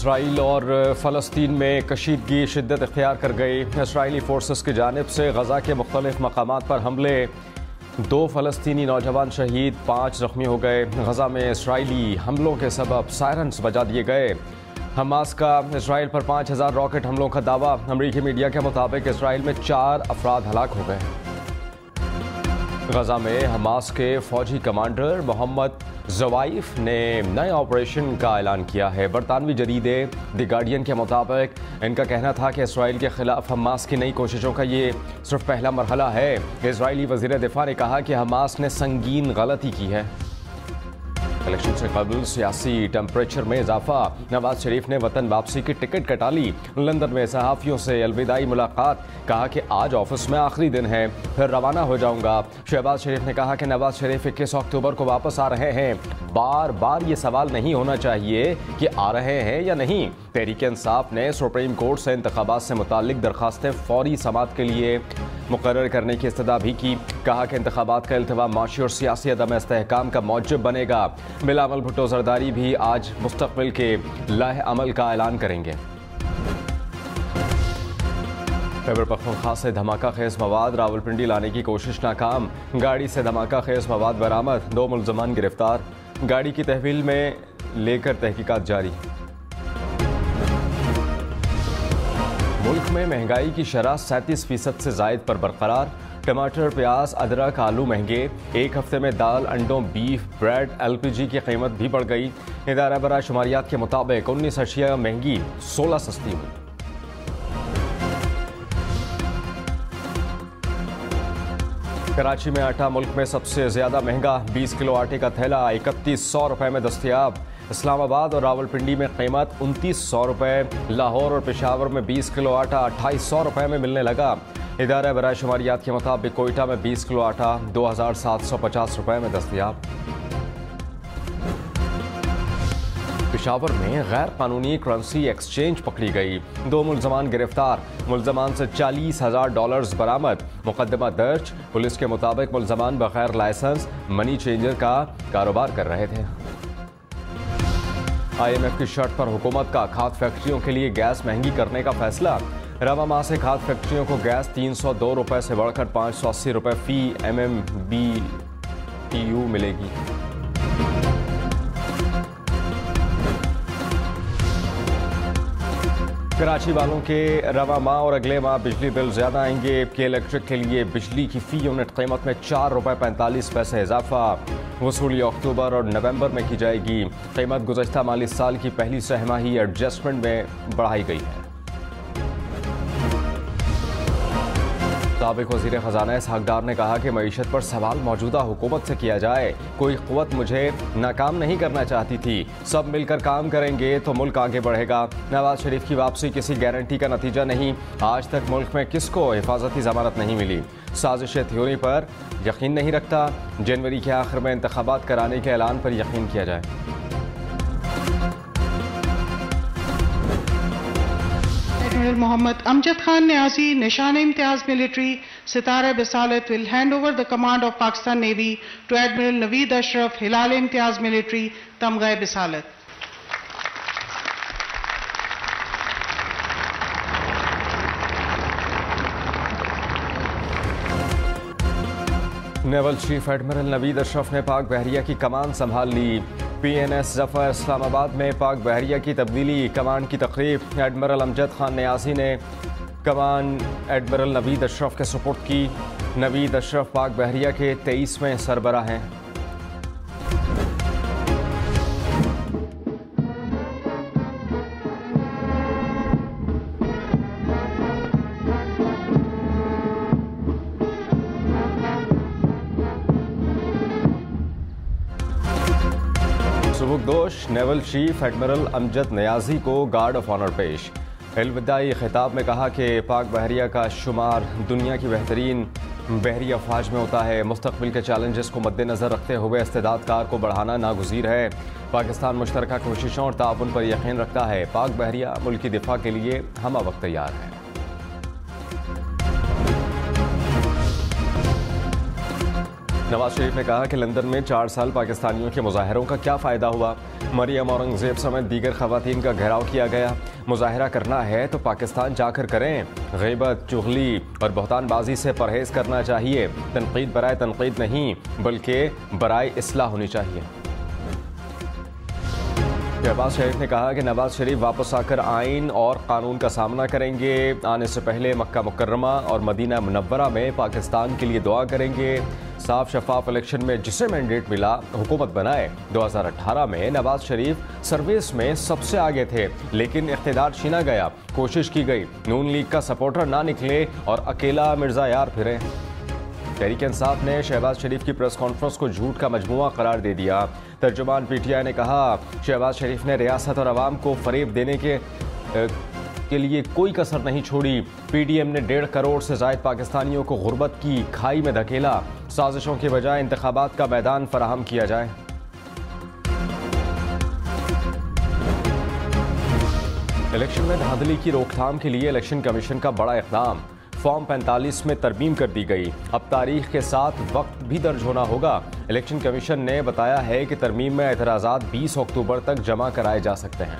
Israel और फ़लस्तीन में कशीदगी शिद्दत इख्तियार कर गई। इसराइली फोर्सेस की जानिब से गज़ा के मुख्तलिफ मकामात पर हमले, 2 फ़लस्तीनी नौजवान शहीद, 5 ज़ख्मी हो गए। गज़ा में इसराइली हमलों के सबब सायरन्स बजा दिए गए। हमास का इसराइल पर 5000 रॉकेट हमलों का दावा। अमरीकी मीडिया के मुताबिक इसराइल में 4 अफराद हलाक हो गए। गज़ा में हमास के फौजी कमांडर मोहम्मद ज़वाइफ ने नए ऑपरेशन का ऐलान किया है। बरतानवी जरीदे द गार्डियन के मुताबिक इनका कहना था कि इसराइल के खिलाफ हमास की नई कोशिशों का ये सिर्फ पहला मरहला है। इसराइली वज़ीर दिफा ने कहा कि हमास ने संगीन गलती की है। इलेक्शन से कबल सियासी टेम्परेचर में इजाफा, नवाज शरीफ ने वतन वापसी की टिकट कटा ली। लंदन में सहाफ़ियों से अलविदाई मुलाकात, कहा कि आज ऑफिस में आखिरी दिन है, फिर रवाना हो जाऊंगा। शहबाज शरीफ ने कहा कि नवाज शरीफ 21 अक्टूबर को वापस आ रहे हैं। बार बार ये सवाल नहीं होना चाहिए कि आ रहे हैं या नहीं। तहरीक इंसाफ ने सुप्रीम कोर्ट से इंतखाबात से मुताल्लिक दरखास्तें फौरी समाअत के लिए मुकर्रर करने की इस्तदा भी की। कहा कि इंतखाबात का इल्तिवा माशी और सियासी अदम इस्तेहकाम का मौजब बनेगा। बिलावल भुट्टो जरदारी भी आज मुस्तकबिल के लाह अमल का ऐलान करेंगे। खैबर पख्तूनख्वा से धमाका खेज मवाद रावलपिंडी लाने की कोशिश नाकाम। गाड़ी से धमाका खेज मवाद बरामद, 2 मुल्ज़मान गिरफ्तार। गाड़ी की तहवील में लेकर तहकीकात जारी। मुल्क में महंगाई की शरह 37% से जायद पर बरकरार। टमाटर, प्याज, अदरक, आलू महंगे। एक हफ्ते में दाल, अंडों, बीफ, ब्रेड, LPG की कीमत भी बढ़ गई। इदारा बराए शुमारियात के मुताबिक 19 अशिया महंगी, 16 सस्ती हुई। कराची में आटा मुल्क में सबसे ज्यादा महंगा, 20 किलो आटे का थैला 3100 रुपए में दस्तयाब। इस्लामाबाद और रावलपिंडी में कीमत 2900 रुपए। लाहौर और पेशावर में 20 किलो आटा 2800 रुपए में मिलने लगा। इदारा बराए शुमारियात के मुताबिक कोयटा में 20 किलो आटा 2750 रुपए में दस्तयाब। पेशावर में गैर कानूनी करेंसी एक्सचेंज पकड़ी गई, 2 मुल्ज़मान गिरफ्तार। मुल्ज़मान से $40,000 बरामद। मुकदमा दर्ज। पुलिस के मुताबिक मुल्ज़मान बगैर लाइसेंस मनी चेंजर का कारोबार कर रहे थे। IMF की शर्त पर हुकूमत का खाद फैक्ट्रियों के लिए गैस महंगी करने का फैसला। रवा माह से खाद फैक्ट्रियों को गैस 302 रुपए से बढ़कर 580 रुपए फी MMBTU मिलेगी। कराची वालों के रवा माह और अगले माह बिजली बिल ज्यादा आएंगे। के इलेक्ट्रिक के लिए बिजली की फी यूनिट कीमत में 4 रुपए 45 पैसे इजाफा। वसूली अक्टूबर और नवंबर में की जाएगी। कीमत गुज़श्ता माली साल की पहली सहमाही एडजस्टमेंट में बढ़ाई गई है। साबिक वज़ीर ख़ज़ाना इसहाक़ डार ने कहा कि मईशत पर सवाल मौजूदा हुकूमत से किया जाए। कोई क़ुव्वत मुझे नाकाम नहीं करना चाहती थी, सब मिलकर काम करेंगे तो मुल्क आगे बढ़ेगा। नवाज शरीफ की वापसी किसी गारंटी का नतीजा नहीं। आज तक मुल्क में किसको हिफाजती ज़मानत नहीं मिली। साजिश थ्योरी पर यकीन नहीं रखता। जनवरी के आखिर में इंतखाबात कराने के ऐलान पर यकीन किया जाए। Admiral Mohammad Amjad Khan Niazi, Nishan-e-Imtiaz Military, Sitara Bisalat will hand over the command of Pakistan Navy to Admiral Naveed Ashraf, Hilal-e-Imtiaz Military, Tamgha Bisalat. Naval chief admiral Naveed Ashraf ने पाक बहरिया की कमान संभाल ली। PNS जफर इस्लामाबाद में पाक बहरिया की तब्दीली, कमान की तकरीब। एडमिरल अमजद खान नियाज़ी ने कमान एडमिरल नवीद अशरफ के सुपुर्द की। नवीद अशरफ पाक बहरिया के 23वें सरबराह हैं। सुबुकदोश naval chief admiral Amjad Niazi को गार्ड ऑफ ऑनर पेश। अलविदाई खिताब में कहा कि पाक बहरिया का शुमार दुनिया की बेहतरीन बहरी अफवाज में होता है। मुस्तकबिल के चैलेंजेस को मद्देनज़र रखते हुए इस्तेदादकार को बढ़ाना नागुज़ीर है। पाकिस्तान मुश्तरका कोशिशों और ताउन पर यकीन रखता है। पाक बहरिया मुल्की दिफा के लिए हम वक्त तैयार है। नवाज शरीफ ने कहा कि लंदन में 4 साल पाकिस्तानियों के मुजाहरों का क्या फ़ायदा हुआ। मरियम औरंगज़ेब समेत दीगर ख़वातीन का घेराव किया गया। मुजाहरा करना है तो पाकिस्तान जाकर करें। ग़ीबत, चुगली और बहतानबाजी से परहेज़ करना चाहिए। तनकीद बराए तनकीद नहीं बल्कि बराए इस्लाह होनी चाहिए। शहबाज शरीफ ने कहा कि नवाज शरीफ वापस आकर आइन और कानून का सामना करेंगे। आने से पहले मक्का मुकर्रमा और मदीना मुनव्वरा में पाकिस्तान के लिए दुआ करेंगे। साफ शफाफ इलेक्शन में जिसे मैंडेट मिला हुकूमत बनाए। 2018 में नवाज शरीफ सर्विस में सबसे आगे थे, लेकिन इख्तिदार छीना गया। कोशिश की गई नून लीग का सपोर्टर ना निकले और अकेला मिर्जा यार फिरे। तहरीक इंसाफ ने शहबाज शरीफ की प्रेस कॉन्फ्रेंस को झूठ का मजमुआ करार दे दिया। तर्जुमान पीटीआई ने कहा शहबाज शरीफ ने रियासत और अवाम को फरेब देने के लिए कोई कसर नहीं छोड़ी। पीडीएम ने 1.5 करोड़ से ज़ायद पाकिस्तानियों को गुर्बत की खाई में धकेला। साजिशों के बजाय इंतखाबात का मैदान फराहम किया जाए। इलेक्शन में धांधली की रोकथाम के लिए इलेक्शन कमीशन का बड़ा इक़दाम। फॉर्म 45 में तरमीम कर दी गई। अब तारीख के साथ वक्त भी दर्ज होना होगा। इलेक्शन कमीशन ने बताया है कि तरमीम में एतराज़ात 20 अक्टूबर तक जमा कराए जा सकते हैं।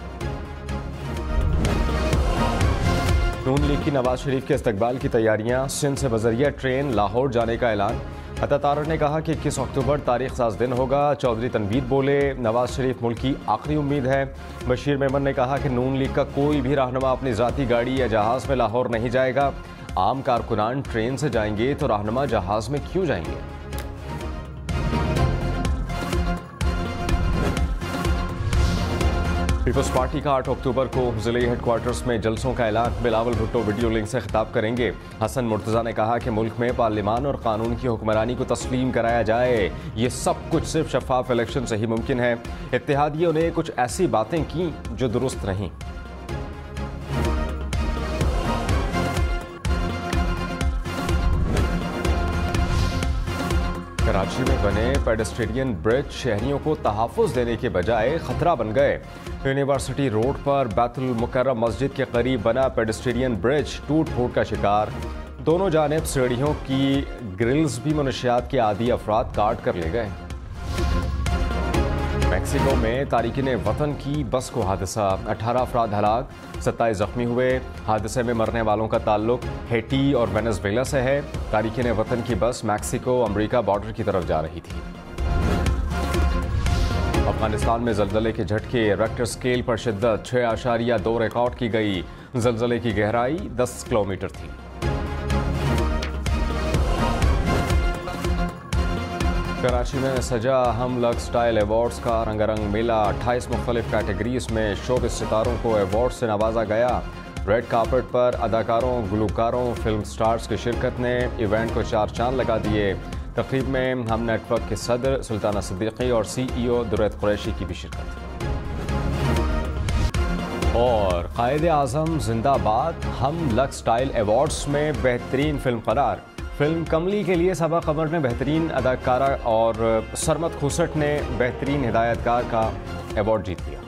नून लीग की नवाज शरीफ के इस्तकबाल की तैयारियां। सिंध से बजरिया ट्रेन लाहौर जाने का ऐलान। अता तारड़ ने कहा कि 21 अक्टूबर तारीख साज दिन होगा। चौधरी तनवीर बोले नवाज शरीफ मुल्क की आखिरी उम्मीद है। बशीर मेमन ने कहा कि नून लीग का कोई भी रहनुमा अपनी ज़ाती गाड़ी या जहाज़ में लाहौर नहीं जाएगा। आम कारकुनान ट्रेन से जाएंगे तो रहनुमा जहाज में क्यों जाएंगे। पीपल्स पार्टी का 8 अक्टूबर को जिले हेडक्वार्टर्स में जलसों का ऐलान। बिलावल भुट्टो वीडियो लिंक से खिताब करेंगे। हसन मुर्तज़ा ने कहा कि मुल्क में पार्लिमान और कानून की हुक्मरानी को तस्लीम कराया जाए। ये सब कुछ सिर्फ शफाफ इलेक्शन से ही मुमकिन है। इत्तेहादियों ने कुछ ऐसी बातें की जो दुरुस्त नहीं। कराची में बने पेडेस्ट्रियन ब्रिज शहरियों को तहफ़्फ़ुज़ देने के बजाय खतरा बन गए। यूनिवर्सिटी रोड पर बैतुल मुकर्रम मस्जिद के करीब बना पेडेस्ट्रियन ब्रिज टूट फूट का शिकार। दोनों जानिब सीढ़ियों की ग्रिल्स भी मनशियात के आदी अफराद काट कर ले गए। मैक्सिको में तारिकीन वतन की बस को हादसा। 18 अफराद हलाक, 27 जख्मी हुए। हादसे में मरने वालों का ताल्लुक हैटी और वेनेजुएला से है। तारिकीन वतन की बस मैक्सिको अमेरिका बॉर्डर की तरफ जा रही थी। अफगानिस्तान में जलजले के झटके। रेक्टर स्केल पर शिद्दत 6.2 रिकॉर्ड की गई। जलजले की गहराई 10 किलोमीटर थी। कराची में सजा अहम लक्स स्टाइल अवार्ड्स का रंगारंग मेला। 28 मुख्तलिफ कैटेगरीज में शोबिज़ सितारों को अवार्ड से नवाजा गया। रेड कार्पेट पर अदाकारों, गुलकारों, फिल्म स्टार्स की शिरकत ने इवेंट को 4 चांद लगा दिए। तकरीब में हम नेटवर्क के सदर सुल्ताना सिद्दीकी और CEO दुरैत कुरैशी की भी शिरकत। और कायदे आज़म जिंदाबाद हम लक्स स्टाइल अवार्ड्स में बेहतरीन फिल्म करार। फिल्म कमली के लिए सबा कमर ने बेहतरीन अदाकारा और सरमत खुसट ने बेहतरीन हिदायतकार का अवार्ड जीत लिया।